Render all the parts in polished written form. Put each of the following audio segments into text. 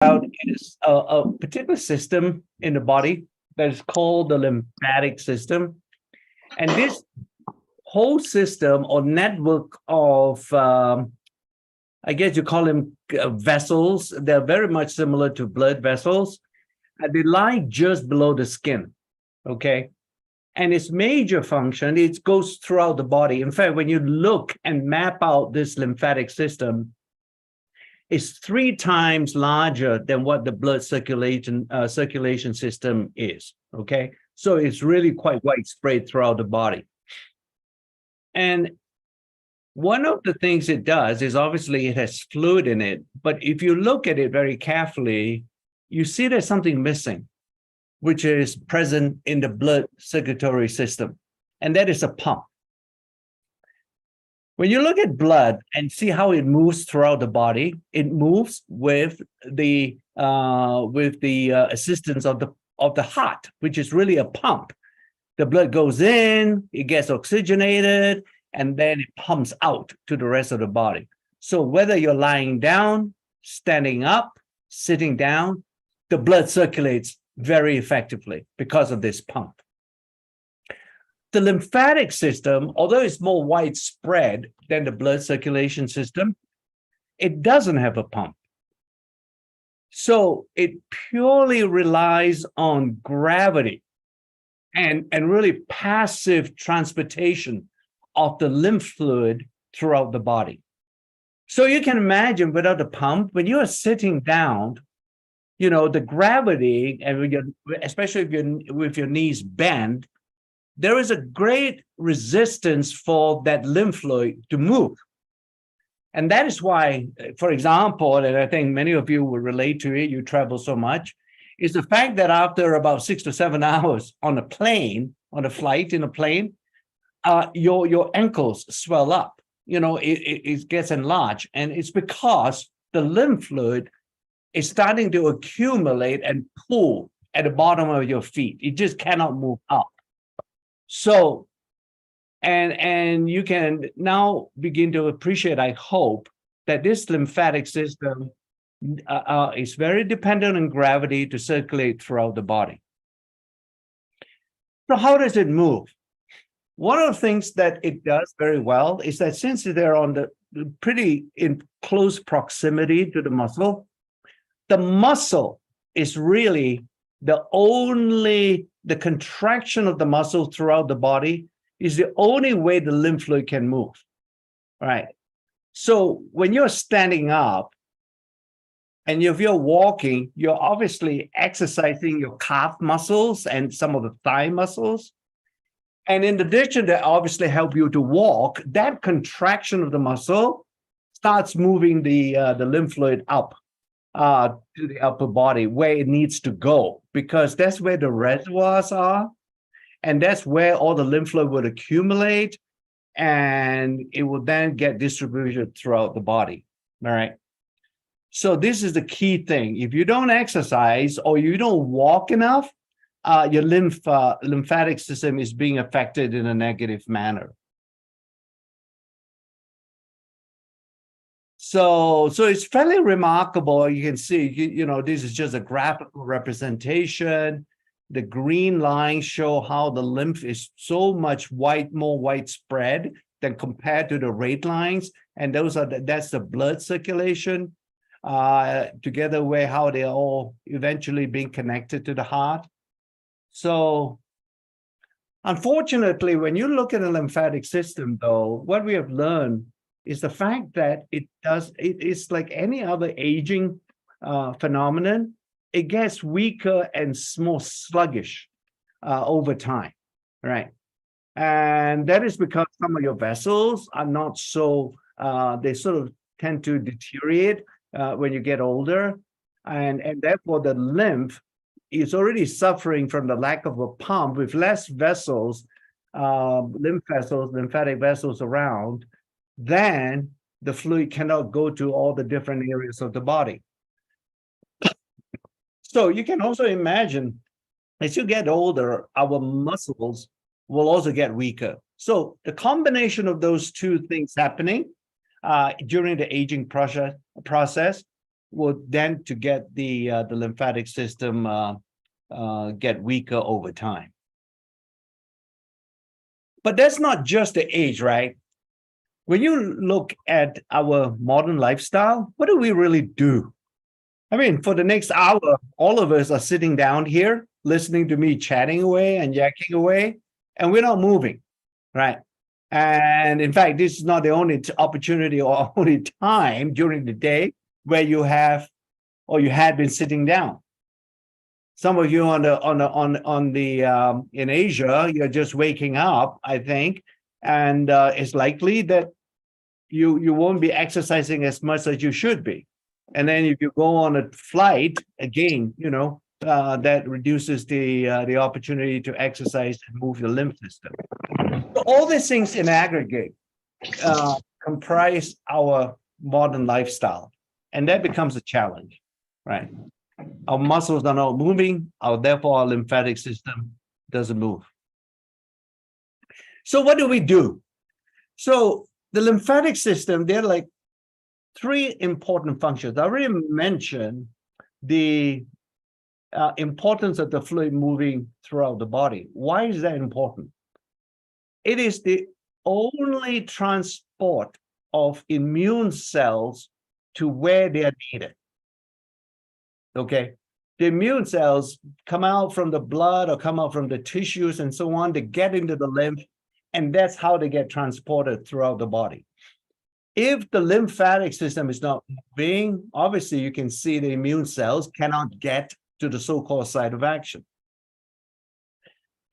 about is a particular system in the body that is called the lymphatic system. And this whole system or network of, I guess you call them vessels, they're very much similar to blood vessels. And they lie just below the skin, okay? And its major function, it goes throughout the body. In fact, when you look and map out this lymphatic system, it's 3 times larger than what the blood circulation system is, okay? So it's really quite widespread throughout the body. And one of the things it does is obviously it has fluid in it, but if you look at it very carefully, you see there's something missing, which is present in the blood circulatory system, and that is a pump. When you look at blood and see how it moves throughout the body, it moves with the assistance of the heart, which is really a pump. The blood goes in, it gets oxygenated, and then it pumps out to the rest of the body. So whether you're lying down, standing up, sitting down, the blood circulates very effectively because of this pump. The lymphatic system, although it's more widespread than the blood circulation system, it doesn't have a pump. So it purely relies on gravity and really passive transportation of the lymph fluid throughout the body. So you can imagine without a pump, when you are sitting down, you know, the gravity, and when you're, especially if you're with your knees bent, there is a great resistance for that lymph fluid to move. And that is why, for example, and I think many of you will relate to it, you travel so much, is the fact that after about 6 to 7 hours on a plane, on a flight in a plane, your ankles swell up, you know, it gets enlarged. And it's because the lymph fluid is starting to accumulate and pool at the bottom of your feet. It just cannot move up. So, and you can now begin to appreciate, I hope, that this lymphatic system is very dependent on gravity to circulate throughout the body. So how does it move? One of the things that it does very well is that since they're on the pretty in close proximity to the muscle is really the contraction of the muscle throughout the body is the only way the lymph fluid can move, right? So when you're standing up and if you're walking, you're obviously exercising your calf muscles and some of the thigh muscles. And in addition to obviously help you to walk, that contraction of the muscle starts moving the lymph fluid up to the upper body where it needs to go, because that's where the reservoirs are, and that's where all the lymph fluid would accumulate, and it will then get distributed throughout the body. All right. So this is the key thing. If you don't exercise or you don't walk enough, your lymphatic system is being affected in a negative manner. So it's fairly remarkable. You can see, you know, this is just a graphical representation. The green lines show how the lymph is so much more widespread than compared to the red lines. And that's the blood circulation, together with how they're all eventually being connected to the heart. So unfortunately, when you look at the lymphatic system, though, what we have learned is the fact that it's like any other aging phenomenon. It gets weaker and more sluggish over time, right? And that is because some of your vessels are not so, they sort of tend to deteriorate when you get older. And therefore the lymph is already suffering from the lack of a pump with less vessels, lymphatic vessels around, then the fluid cannot go to all the different areas of the body. So you can also imagine, as you get older, our muscles will also get weaker. So the combination of those two things happening during the aging process will tend to get the lymphatic system get weaker over time. But that's not just the age, right? When you look at our modern lifestyle, what do we really do? I mean, for the next hour, all of us are sitting down here, listening to me chatting away and yakking away, and we're not moving, right? And in fact, this is not the only opportunity or only time during the day where you have or you had been sitting down. Some of you in Asia, you're just waking up, I think, and it's likely that you won't be exercising as much as you should be. And then if you go on a flight, again, that reduces the opportunity to exercise and move your lymph system. So all these things in aggregate comprise our modern lifestyle, and that becomes a challenge, right? Our muscles are not moving, therefore our lymphatic system doesn't move. So what do we do? So the lymphatic system, there are like three important functions. I already mentioned the importance of the fluid moving throughout the body. Why is that important? It is the only transport of immune cells to where they are needed. Okay, the immune cells come out from the blood or come out from the tissues and so on to get into the lymph, and that's how they get transported throughout the body. If the lymphatic system is not moving, obviously you can see the immune cells cannot get to the so-called site of action.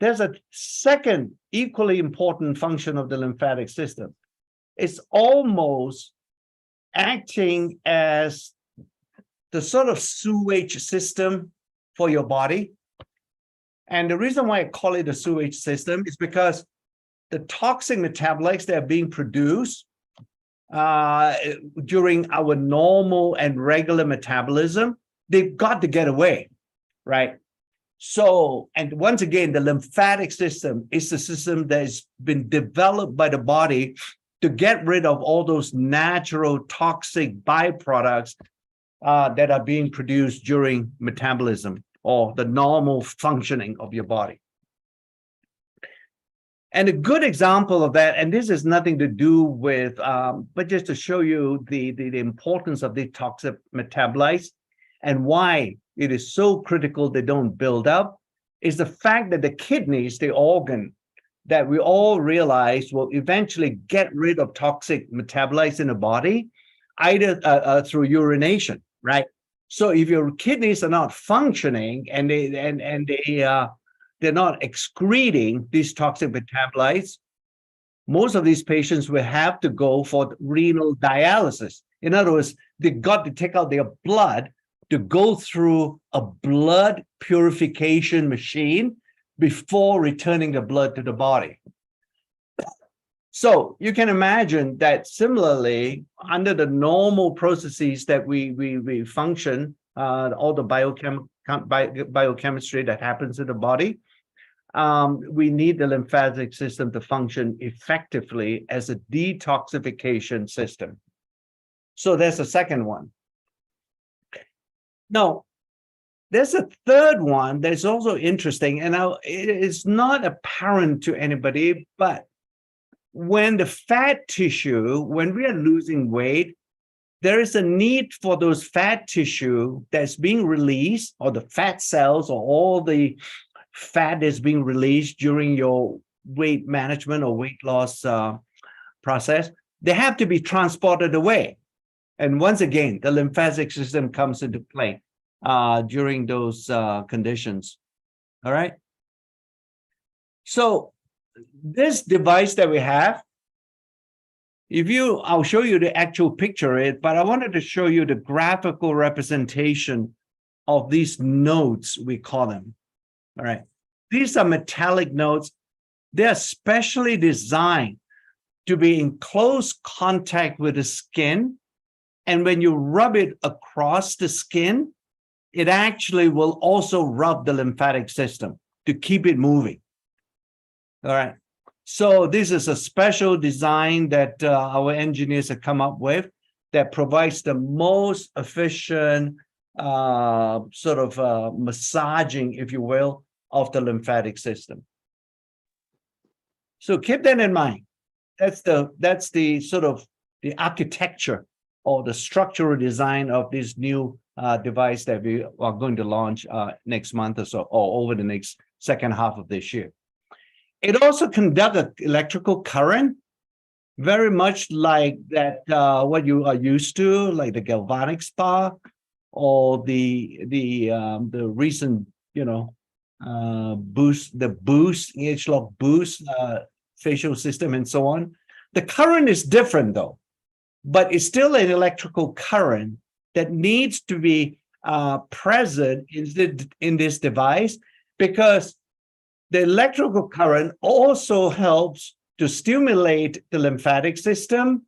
There's a second equally important function of the lymphatic system. It's almost acting as the sort of sewage system for your body. And the reason why I call it a sewage system is because the toxic metabolites that are being produced during our normal and regular metabolism, they've got to get away, right? So, and once again, the lymphatic system is the system that has been developed by the body to get rid of all those natural toxic byproducts that are being produced during metabolism or the normal functioning of your body. And a good example of that, and this has nothing to do with, but just to show you the importance of the toxic metabolites and why it is so critical they don't build up, is the fact that the kidneys, the organ that we all realize will eventually get rid of toxic metabolites in the body, either through urination, right? So if your kidneys are not functioning and they're not excreting these toxic metabolites, most of these patients will have to go for renal dialysis. In other words, they got to take out their blood to go through a blood purification machine before returning the blood to the body. So you can imagine that similarly, under the normal processes that we function, all the biochemistry that happens in the body, we need the lymphatic system to function effectively as a detoxification system. So there's a second one. Now, there's a third one that's also interesting, and it is not apparent to anybody, but when the fat tissue, when we are losing weight, there is a need for those fat tissue that's being released, or the fat cells, or all the fat is being released during your weight management or weight loss process. They have to be transported away. And once again, the lymphatic system comes into play during those conditions. All right. So this device that we have, I'll show you the actual picture of it, but I wanted to show you the graphical representation of these nodes, we call them. All right. These are metallic nodes. They're specially designed to be in close contact with the skin. And when you rub it across the skin, it actually will also rub the lymphatic system to keep it moving. All right. So this is a special design that our engineers have come up with that provides the most efficient massaging, if you will, of the lymphatic system. So keep that in mind. That's the sort of the architecture or the structural design of this new device that we are going to launch next month or so, or over the next second half of this year. It also conducts an electrical current, very much like that what you are used to, like the galvanic spa or the recent Ageloc boost facial system and so on. The current is different though, but it's still an electrical current that needs to be present in this device, because the electrical current also helps to stimulate the lymphatic system,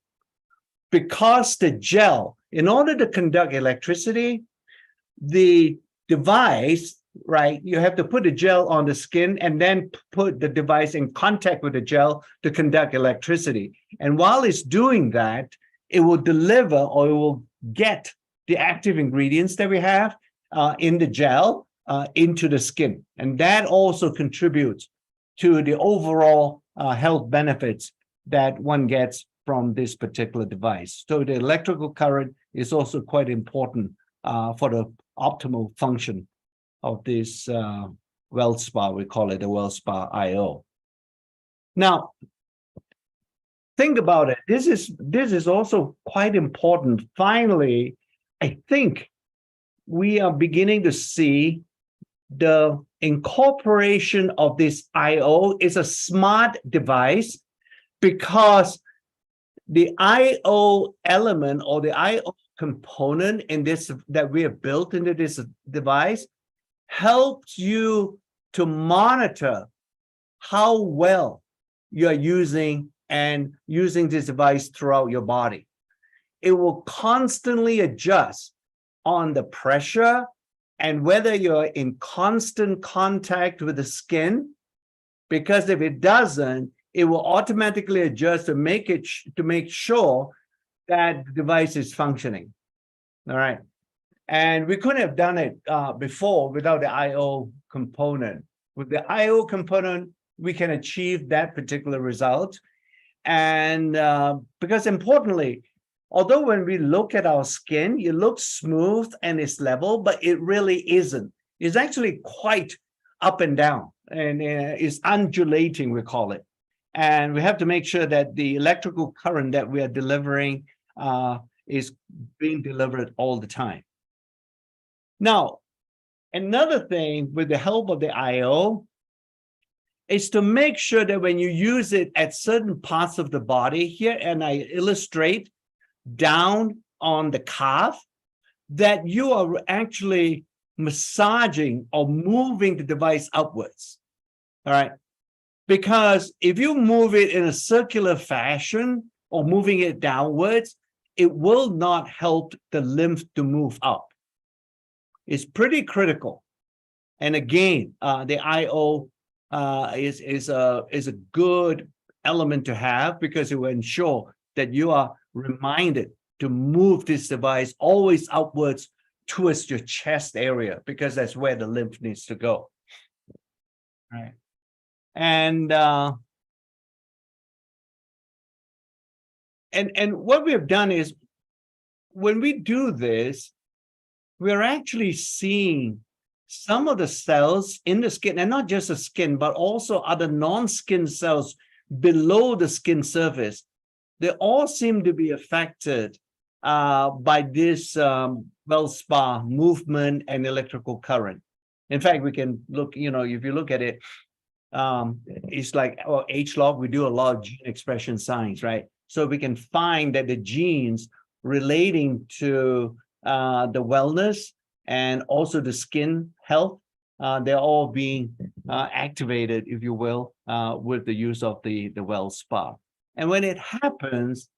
because the gel, in order to conduct electricity, the device, right, you have to put the gel on the skin and then put the device in contact with the gel to conduct electricity. And while it's doing that, it will deliver, or it will get the active ingredients that we have in the gel into the skin. And that also contributes to the overall health benefits that one gets from this particular device. So the electrical current is also quite important for the optimal function of this Wellspa. We call it the Wellspa IO. Now, think about it. This is also quite important. Finally, I think we are beginning to see the incorporation of this IO is a smart device, because the IO element or the IO component in this that we have built into this device helps you to monitor how well you're using this device throughout your body. It will constantly adjust on the pressure and whether you're in constant contact with the skin, because if it doesn't, it will automatically adjust to make sure that the device is functioning. All right. And we couldn't have done it before without the IO component. With the IO component, we can achieve that particular result. And because importantly, although when we look at our skin, it looks smooth and it's level, but it really isn't. It's actually quite up and down, and it's undulating, we call it. And we have to make sure that the electrical current that we are delivering is being delivered all the time. Now, another thing with the help of the IO is to make sure that when you use it at certain parts of the body here, and I illustrate down on the calf, that you are actually massaging or moving the device upwards. All right. Because if you move it in a circular fashion or moving it downwards, it will not help the lymph to move up. It's pretty critical. And again, the IO is a good element to have, because it will ensure that you are reminded to move this device always upwards towards your chest area, because that's where the lymph needs to go. Right. And what we have done is, when we do this, we're actually seeing some of the cells in the skin, and not just the skin, but also other non-skin cells below the skin surface. They all seem to be affected by this Wellspa movement and electrical current. In fact, we can look, if you look at it, it's like Ageloc, we do a lot of gene expression science, right? So we can find that the genes relating to the wellness and also the skin health, they're all being activated, if you will, with the use of the Wellspa. And when it happens,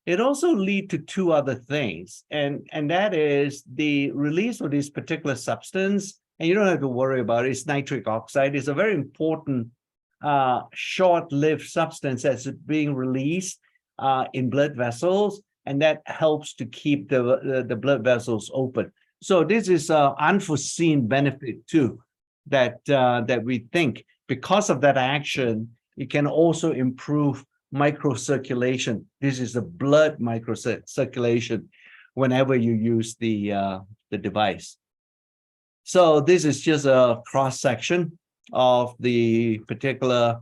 it also leads to two other things, and that is the release of this particular substance. And you don't have to worry about it. It's nitric oxide. It's a very important short-lived substance that's being released in blood vessels. and that helps to keep the blood vessels open. So this is an unforeseen benefit too, that we think because of that action, it can also improve microcirculation. This is the blood microcirculation whenever you use the device. So this is just a cross section of the particular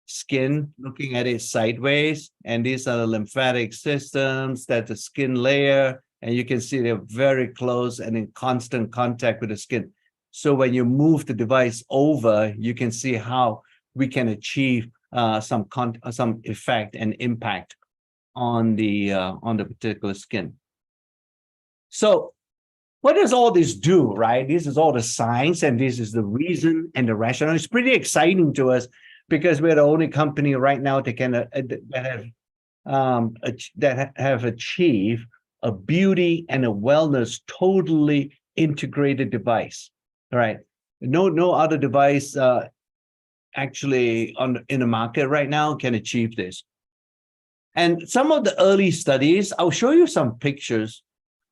skin, looking at it sideways, and these are the lymphatic systems, that's the skin layer, and you can see they're very close and in constant contact with the skin. So when you move the device over, you can see how we can achieve some effect and impact on the particular skin. So what does all this do, right? This is all the science, and this is the reason and the rationale. It's pretty exciting to us because we're the only company right now that have achieved a beauty and a wellness totally integrated device. All right, no other device actually in the market right now can achieve this. And some of the early studies, I'll show you some pictures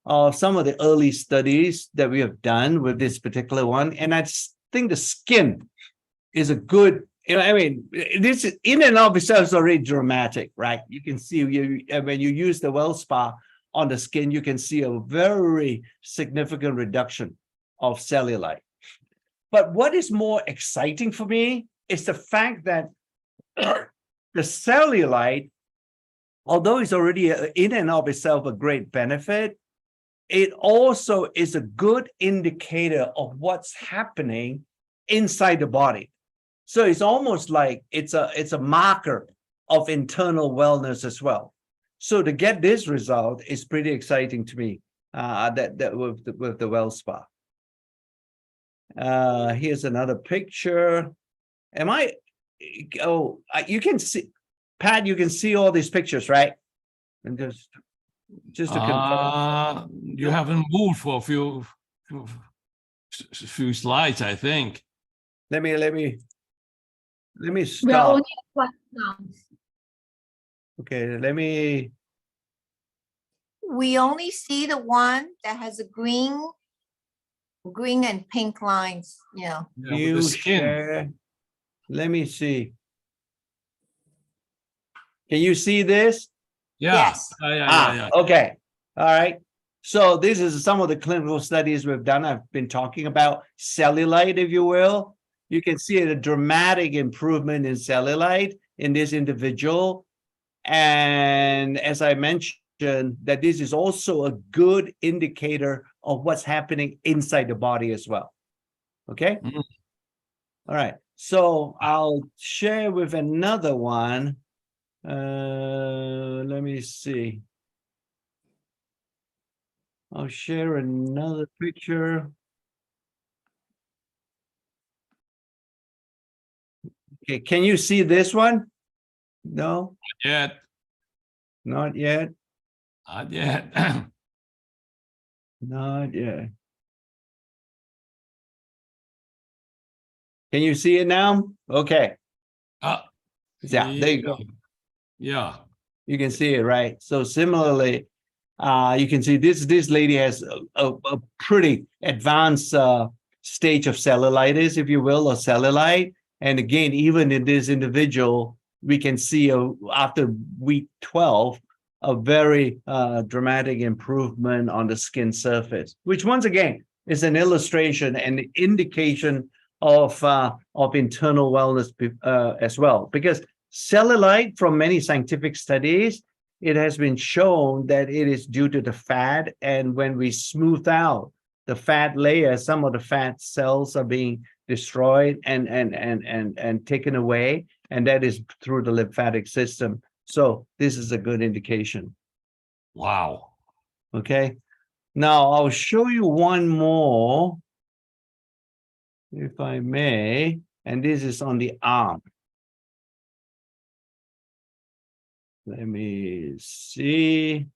of some of the early studies that we have done with this particular one. And I think the skin is a good, I mean, this is, in and of itself is already dramatic, right? You can see when you use the Wellspa on the skin, you can see a very significant reduction of cellulite. But what is more exciting for me is the fact that the cellulite, although it's already in and of itself a great benefit, it also is a good indicator of what's happening inside the body. So it's almost like it's a marker of internal wellness as well. So to get this result is pretty exciting to me. That with the Wellspa. Here's another picture. You can see, Pat. You can see all these pictures, right? And just to confirm. You haven't moved for a few slides, I think. Let me stop. Okay, let me. We only see the one that has a green and pink lines, you know. Yeah, the skin. Share. Let me see. Can you see this? Yeah. Yes. Yeah. Okay. All right. So this is some of the clinical studies we've done. I've been talking about cellulite, if you will. You can see a dramatic improvement in cellulite in this individual. And as I mentioned, that this is also a good indicator of what's happening inside the body as well. Okay. Mm. All right. So I'll share with another one. Let me see. I'll share another picture. Okay, can you see this one? No? Not yet. Not yet. Not yet. Not yet. Can you see it now? Okay. Yeah, there you go. Yeah. You can see it, right? So similarly, you can see this lady has a pretty advanced stage of cellulitis, if you will, or cellulite. And again, even in this individual, we can see after week 12, a very dramatic improvement on the skin surface, which once again is an illustration and indication of internal wellness as well. Because cellulite, from many scientific studies, it has been shown that it is due to the fat, and when we smooth out the fat layer, some of the fat cells are being destroyed and taken away, and that is through the lymphatic system. So this is a good indication. Wow. Okay. Now I'll show you one more, if I may, and this is on the arm. Let me see.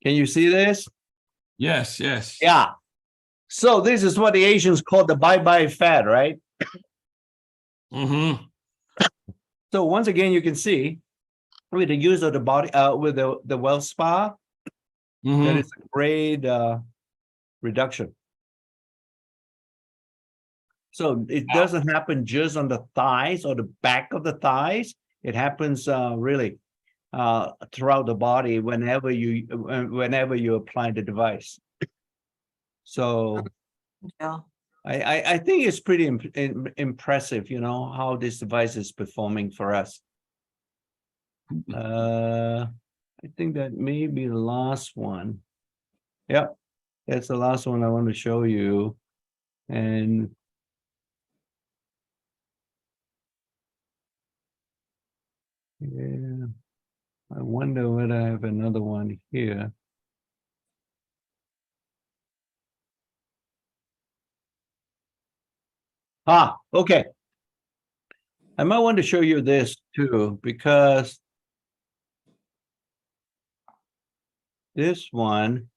Can you see this? Yes. Yeah. So this is what the Asians call the bye-bye fat, right? Mm-hmm. So once again, you can see with the use of the body, with the Wellspa, that Mm-hmm. is a great reduction. So it Wow. doesn't happen just on the thighs or the back of the thighs. It happens really throughout the body whenever you apply the device. So Yeah. I think it's pretty impressive, you know, how this device is performing for us. I think that may be the last one. Yep, that's the last one I want to show you. And yeah, I wonder whether I have another one here. Okay. I might want to show you this too, because this one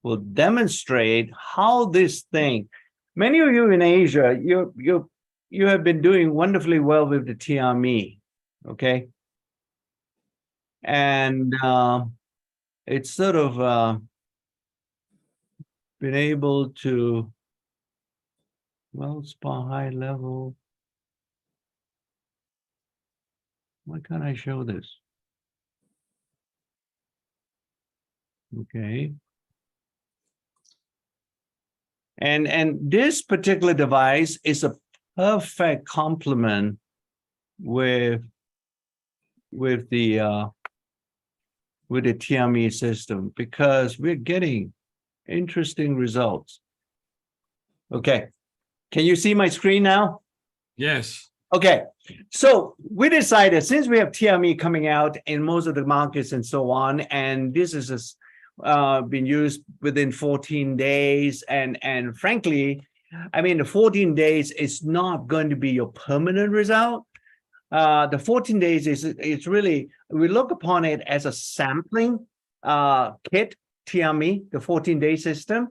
will demonstrate how this thing, many of you in Asia, you have been doing wonderfully well with the TME, okay? And it's sort of been able to, Wellspa high level. Why can't I show this? Okay. And this particular device is a perfect complement with the TME system, because we're getting interesting results. Okay, can you see my screen now? Yes. Okay, so we decided, since we have TME coming out in most of the markets and so on, and this is been used within 14 days, and frankly, I mean, the 14 days is not going to be your permanent result. The 14 days is really, we look upon it as a sampling kit, TME, the 14-day system,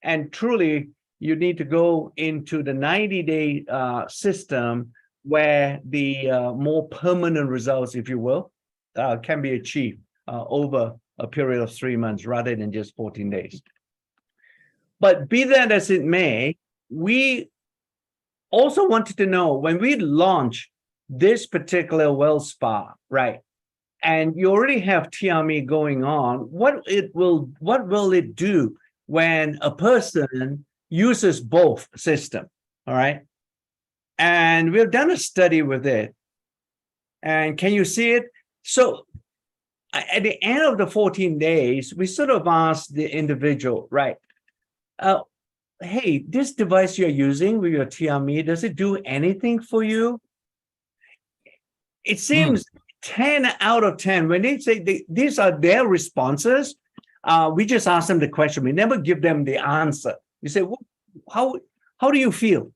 and truly you need to go into the 90-day system where the more permanent results, if you will, can be achieved over a period of 3 months rather than just 14 days. But be that as it may, we also wanted to know, when we launch this particular Wellspa, right, and you already have TME going on, what will it do when a person uses both systems? All right. And we've done a study with it. And can you see it? So at the end of the 14 days, we sort of asked the individual, right, hey, this device you're using with your TME, does it do anything for you? It seems 10 out of 10, when they say these are their responses, we just ask them the question. We never give them the answer. You say, well, how do you feel?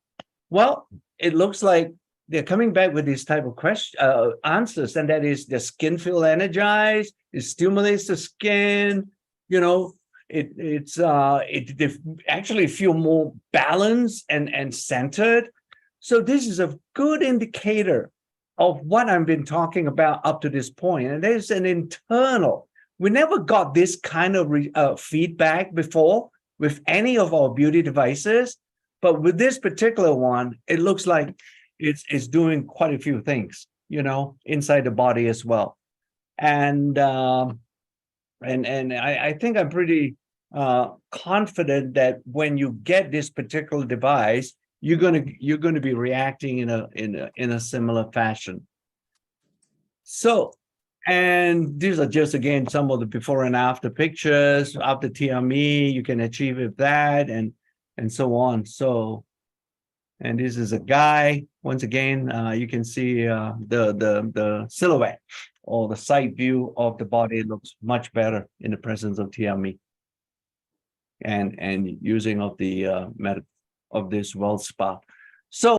Well, it looks like they're coming back with these type of answers, and that is, the skin feel energized, it stimulates the skin, you know, they actually feel more balanced and centered. So this is a good indicator of what I've been talking about up to this point. And there's an internal, we never got this kind of feedback before with any of our beauty devices, but with this particular one, it looks like it's doing quite a few things, you know, inside the body as well. And I think I'm pretty confident that when you get this particular device, you're gonna be reacting in a similar fashion. So, and these are just, again, some of the before and after pictures. After TME, you can achieve with that, and so on. So, and this is a guy. Once again, you can see the silhouette or the side view of the body looks much better in the presence of TME and using of the of this Wellspa. So